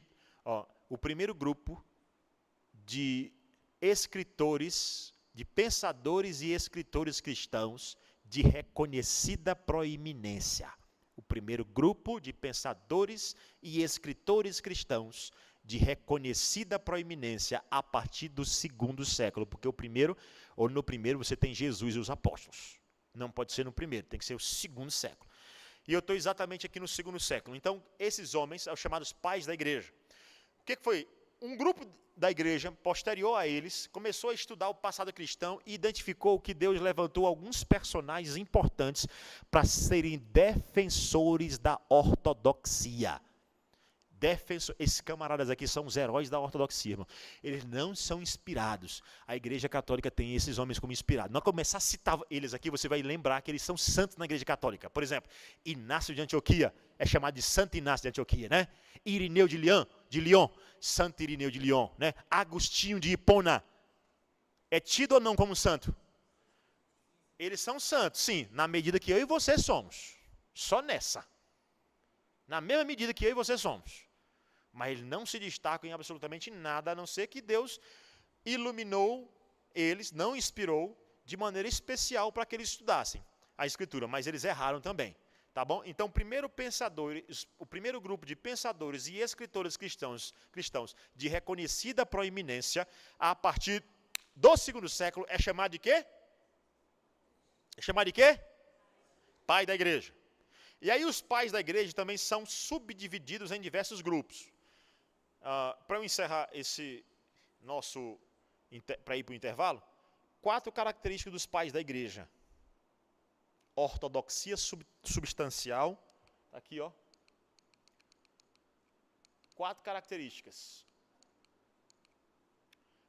Speaker 1: escritores, de pensadores e escritores cristãos de reconhecida proeminência. O primeiro grupo de pensadores e escritores cristãos de reconhecida proeminência a partir do segundo século, porque no primeiro você tem Jesus e os apóstolos. Não pode ser no primeiro, tem que ser o segundo século. E eu estou exatamente aqui no segundo século. Então, esses homens são chamados pais da igreja. O que foi? Um grupo da igreja, posterior a eles, começou a estudar o passado cristão e identificou que Deus levantou alguns personagens importantes para serem defensores da ortodoxia. Esses camaradas aqui são os heróis da ortodoxia, irmão. Eles não são inspirados. A igreja católica tem esses homens como inspirados. Não começar a citar eles aqui, você vai lembrar que eles são santos na igreja católica. Por exemplo, Inácio de Antioquia é chamado de Santo Inácio de Antioquia, né? Irineu de Lyon, Santo Irineu de Lyon, né? Agostinho de Hipona. É tido ou não como santo? Eles são santos, sim, na medida que eu e você somos. Só nessa. Na mesma medida que eu e você somos. Mas eles não se destacam em absolutamente nada, a não ser que Deus iluminou eles, não inspirou de maneira especial para que eles estudassem a Escritura, mas eles erraram também, tá bom? Então, o primeiro grupo de pensadores e escritores cristãos de reconhecida proeminência, a partir do segundo século, é chamado de quê? É chamado de quê? Pai da igreja. E aí os pais da igreja também são subdivididos em diversos grupos. Para eu encerrar esse nosso, para ir para o intervalo, 4 características dos pais da igreja. Ortodoxia substancial, tá aqui, ó. 4 características.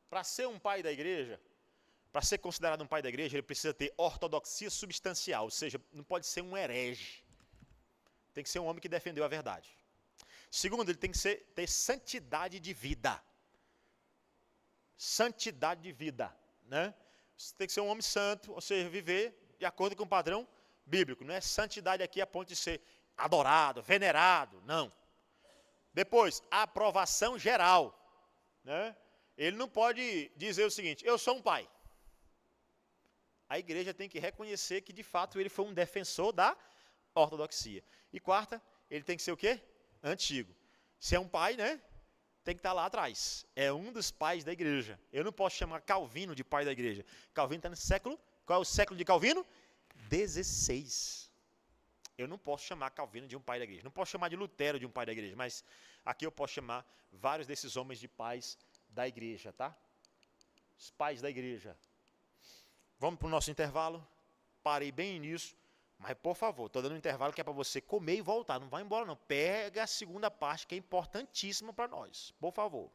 Speaker 1: Para ser um pai da igreja, para ser considerado um pai da igreja, ele precisa ter ortodoxia substancial, ou seja, não pode ser um herege. Tem que ser um homem que defendeu a verdade. Segundo, ele tem que ter santidade de vida. Santidade de vida, né? Você tem que ser um homem santo, ou seja, viver de acordo com o padrão bíblico. Não é santidade aqui a ponto de ser adorado, venerado, não. Depois, a aprovação geral, né? Ele não pode dizer o seguinte: eu sou um pai. A igreja tem que reconhecer que, de fato, ele foi um defensor da ortodoxia. E quarta, ele tem que ser o quê? Antigo. Se é um pai, né? Tem que estar lá atrás. É um dos pais da igreja. Eu não posso chamar Calvino de pai da igreja. Calvino está no século... Qual é o século de Calvino? 16. Eu não posso chamar Calvino de um pai da igreja. Não posso chamar de Lutero de um pai da igreja. Mas aqui eu posso chamar vários desses homens de pais da igreja, tá? Os pais da igreja. Vamos para o nosso intervalo. Parei bem nisso. Mas, por favor, estou dando um intervalo que é para você comer e voltar. Não vai embora, não. Pega a segunda parte, que é importantíssima para nós. Por favor.